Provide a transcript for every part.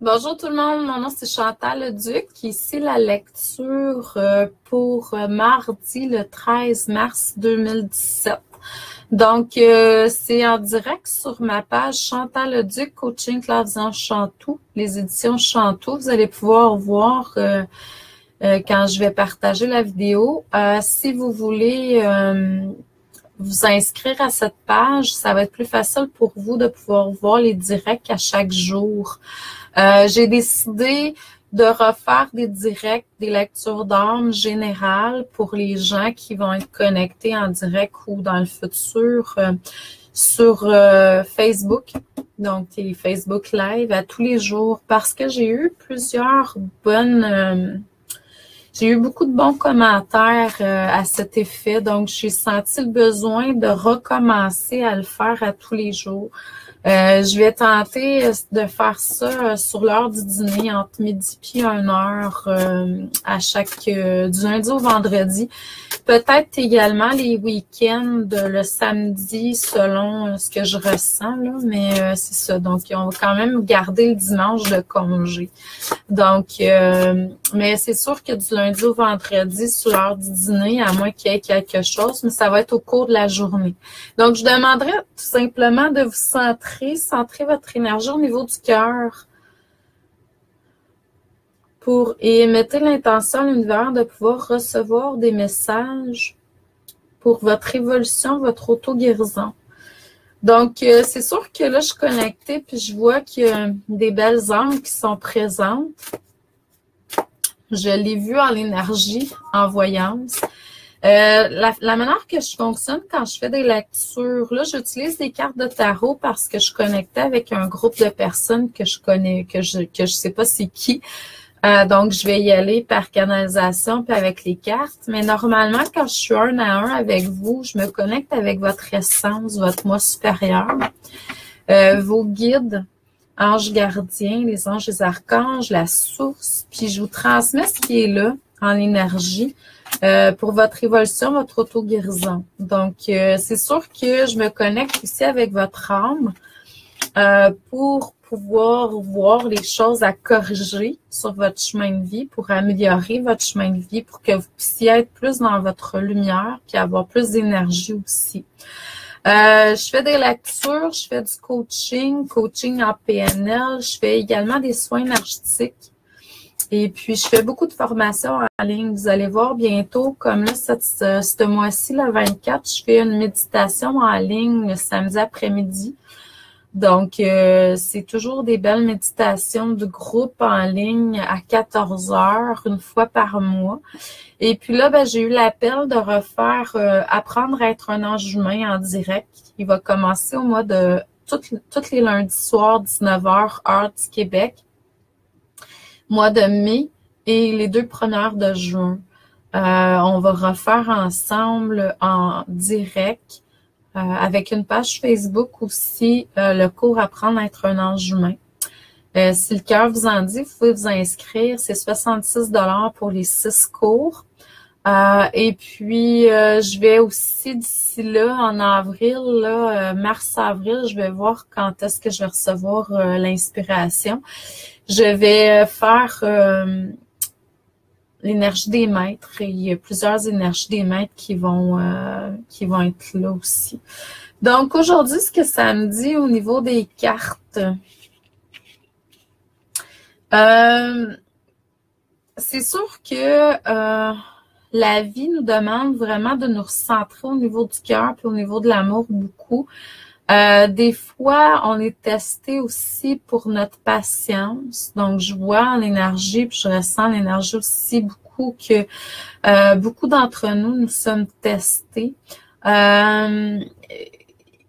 Bonjour tout le monde, mon nom c'est Chantal Leduc. Ici la lecture pour mardi le 13 mars 2017. Donc, c'est en direct sur ma page Chantal Leduc, Coaching Claude Chantou, les éditions Chantou. Vous allez pouvoir voir quand je vais partager la vidéo. Si vous voulez vous inscrire à cette page, ça va être plus facile pour vous de pouvoir voir les directs à chaque jour. J'ai décidé de refaire des directs, des lectures d'âme générales pour les gens qui vont être connectés en direct ou dans le futur sur Facebook, donc les Facebook Live à tous les jours, parce que j'ai eu j'ai eu beaucoup de bons commentaires à cet effet, donc j'ai senti le besoin de recommencer à le faire à tous les jours. Je vais tenter de faire ça sur l'heure du dîner, entre midi et 1h, à chaque du lundi au vendredi. Peut-être également les week-ends, le samedi, selon ce que je ressens, là, mais c'est ça. Donc, on va quand même garder le dimanche de congé. Donc, mais c'est sûr que du lundi au vendredi, sur l'heure du dîner, à moins qu'il y ait quelque chose, mais ça va être au cours de la journée. Donc, je demanderais tout simplement de vous centrer votre énergie au niveau du cœur et mettez l'intention à l'univers de pouvoir recevoir des messages pour votre évolution, votre auto-guérison. Donc, c'est sûr que là, je suis connectée puis je vois qu'il y a des belles âmes qui sont présentes. Je l'ai vu en l'énergie, en voyance. La manière que je fonctionne quand je fais des lectures, là, j'utilise des cartes de tarot parce que je connectais avec un groupe de personnes que je connais, que je sais pas c'est qui. Donc, je vais y aller par canalisation puis avec les cartes. Mais normalement, quand je suis 1 à 1 avec vous, je me connecte avec votre essence, votre moi supérieur, vos guides, anges gardiens, les anges, les archanges, la source. Puis, je vous transmets ce qui est là en énergie pour votre évolution, votre auto-guérison. Donc, c'est sûr que je me connecte aussi avec votre âme pour pouvoir voir les choses à corriger sur votre chemin de vie, pour améliorer votre chemin de vie, pour que vous puissiez être plus dans votre lumière, puis avoir plus d'énergie aussi. Je fais des lectures, je fais du coaching en PNL, je fais également des soins énergétiques. Et puis, je fais beaucoup de formations en ligne. Vous allez voir bientôt, comme là, ce mois-ci, le 24, je fais une méditation en ligne le samedi après-midi. Donc, c'est toujours des belles méditations de groupe en ligne à 14 heures, une fois par mois. Et puis là, j'ai eu l'appel de refaire Apprendre à être un ange humain en direct. Il va commencer au mois de tous les lundis soirs, 19h, heure du Québec, mois de mai et les 2 premières de juin. On va refaire ensemble en direct. Avec une page Facebook aussi, le cours Apprendre à être un ange humain. Si le cœur vous en dit, vous pouvez vous inscrire. C'est 66 $ pour les 6 cours. Et puis, je vais aussi d'ici là, en avril, mars-avril, je vais voir quand est-ce que je vais recevoir l'inspiration. Je vais faire l'énergie des maîtres, et il y a plusieurs énergies des maîtres qui vont être là aussi. Donc, aujourd'hui, ce que ça me dit au niveau des cartes, c'est sûr que la vie nous demande vraiment de nous recentrer au niveau du cœur puis au niveau de l'amour beaucoup. Des fois, on est testé aussi pour notre patience. Donc, je vois en énergie, puis je ressens en énergie aussi beaucoup que beaucoup d'entre nous sommes testés.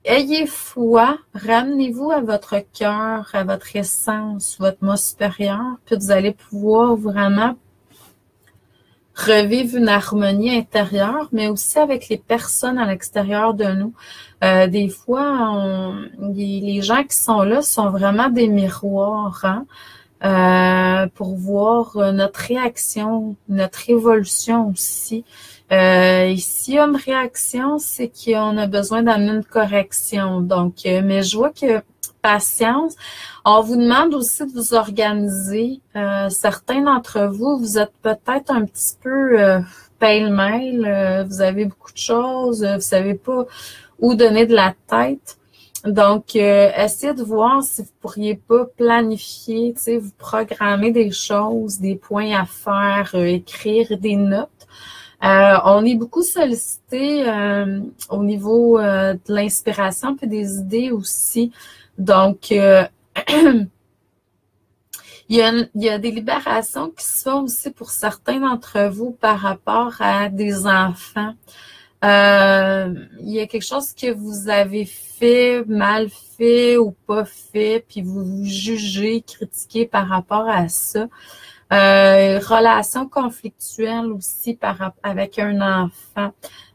Ayez foi, ramenez-vous à votre cœur, à votre essence, votre moi supérieur, puis vous allez pouvoir vraiment revivre une harmonie intérieure, mais aussi avec les personnes à l'extérieur de nous. Des fois, les gens qui sont là sont vraiment des miroirs, pour voir notre réaction, notre évolution aussi. Et s'il y a une réaction, c'est qu'on a besoin d'amener une correction. Donc, mais je vois que patience. On vous demande aussi de vous organiser. Certains d'entre vous, vous êtes peut-être un petit peu pêle-mêle. Vous avez beaucoup de choses. Vous savez pas où donner de la tête. Donc, essayez de voir si vous pourriez pas planifier, tu sais, vous programmer des choses, des points à faire, écrire des notes. On est beaucoup sollicité au niveau de l'inspiration puis des idées aussi. Donc, il y a des libérations qui se font aussi pour certains d'entre vous par rapport à des enfants. Il y a quelque chose que vous avez fait, mal fait ou pas fait, puis vous vous jugez, critiquez par rapport à ça. Relation conflictuelle aussi avec un enfant.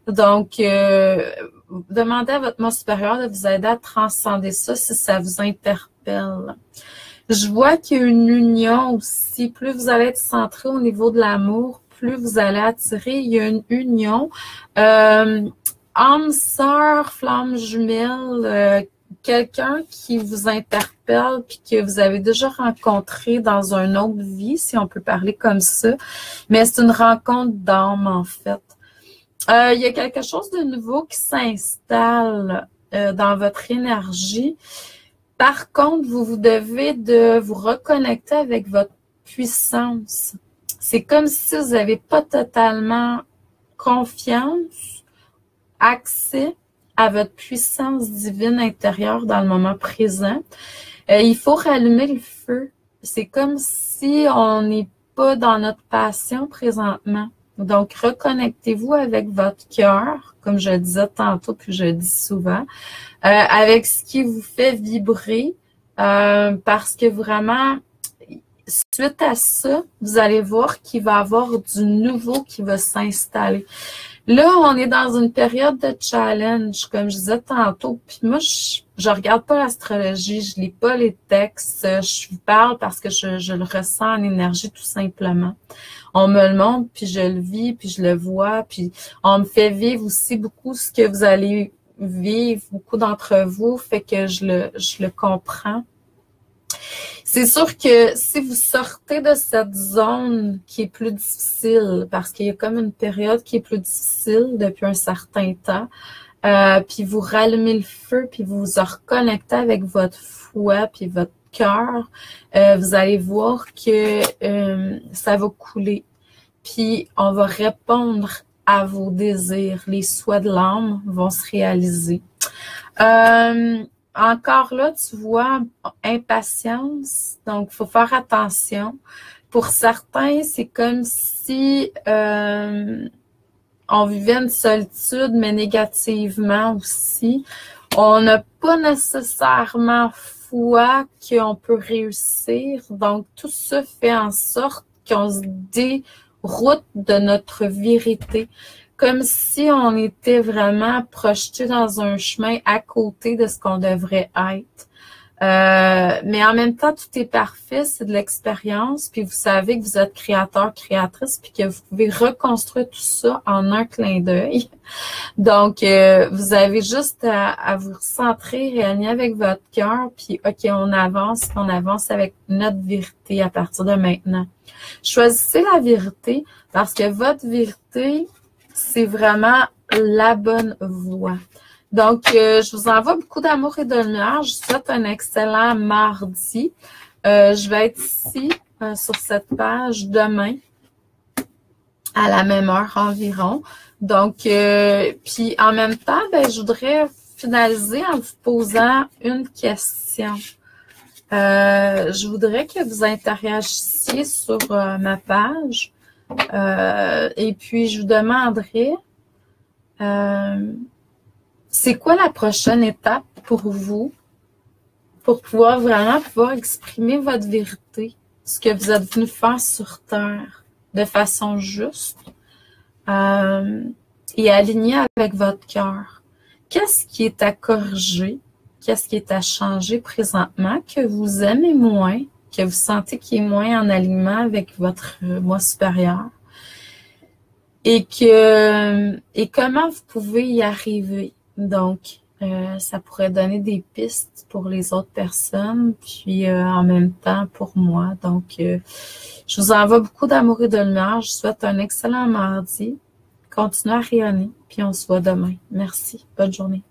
Donc, demandez à votre moi supérieur de vous aider à transcender ça si ça vous interpelle. Je vois qu'il y a une union aussi. Plus vous allez être centré au niveau de l'amour, plus vous allez attirer. Il y a une union. Âme sœur, flamme jumelle, quelqu'un qui vous interpelle puis que vous avez déjà rencontré dans une autre vie, si on peut parler comme ça. Mais c'est une rencontre d'âme, en fait. Il y a quelque chose de nouveau qui s'installe dans votre énergie. Par contre, vous devez de vous reconnecter avec votre puissance. C'est comme si vous n'avez pas totalement confiance, accès à votre puissance divine intérieure dans le moment présent. Il faut rallumer le feu. C'est comme si on n'est pas dans notre passion présentement. Donc, reconnectez-vous avec votre cœur, comme je disais tantôt, puis je dis souvent, avec ce qui vous fait vibrer, parce que vraiment, suite à ça, vous allez voir qu'il va y avoir du nouveau qui va s'installer. Là, on est dans une période de challenge, comme je disais tantôt. Puis moi, je regarde pas l'astrologie, je lis pas les textes, je vous parle parce que je le ressens en énergie tout simplement. On me le montre, puis je le vis, puis je le vois, puis on me fait vivre aussi beaucoup ce que vous allez vivre, beaucoup d'entre vous, fait que je le comprends. C'est sûr que si vous sortez de cette zone qui est plus difficile, parce qu'il y a comme une période qui est plus difficile depuis un certain temps, puis vous rallumez le feu, puis vous vous reconnectez avec votre foi, puis votre cœur, vous allez voir que ça va couler. Puis on va répondre à vos désirs. Les souhaits de l'âme vont se réaliser. Encore là, tu vois, impatience, donc il faut faire attention. Pour certains, c'est comme si on vivait une solitude, mais négativement aussi. On n'a pas nécessairement foi qu'on peut réussir. Donc, tout ça fait en sorte qu'on se déroute de notre vérité. Comme si on était vraiment projeté dans un chemin à côté de ce qu'on devrait être. Mais en même temps, tout est parfait, c'est de l'expérience, puis vous savez que vous êtes créateur, créatrice, puis que vous pouvez reconstruire tout ça en un clin d'œil. Donc, vous avez juste à vous recentrer, réaligner avec votre cœur, puis OK, on avance avec notre vérité à partir de maintenant. Choisissez la vérité parce que votre vérité, c'est vraiment la bonne voie. Donc, je vous envoie beaucoup d'amour et de lumière. Je vous souhaite un excellent mardi. Je vais être ici sur cette page demain à la même heure environ. Donc, puis en même temps, je voudrais finaliser en vous posant une question. Je voudrais que vous interagissiez sur ma page. Et puis, je vous demanderai, c'est quoi la prochaine étape pour vous pour pouvoir exprimer votre vérité, ce que vous êtes venu faire sur Terre de façon juste et alignée avec votre cœur. Qu'est-ce qui est à corriger? Qu'est-ce qui est à changer présentement que vous aimez moins, que vous sentez qui est moins en alignement avec votre moi supérieur? Et comment vous pouvez y arriver? Donc, Ça pourrait donner des pistes pour les autres personnes, puis en même temps pour moi. Donc, je vous envoie beaucoup d'amour et de lumière. Je vous souhaite un excellent mardi. Continuez à rayonner, puis on se voit demain. Merci. Bonne journée.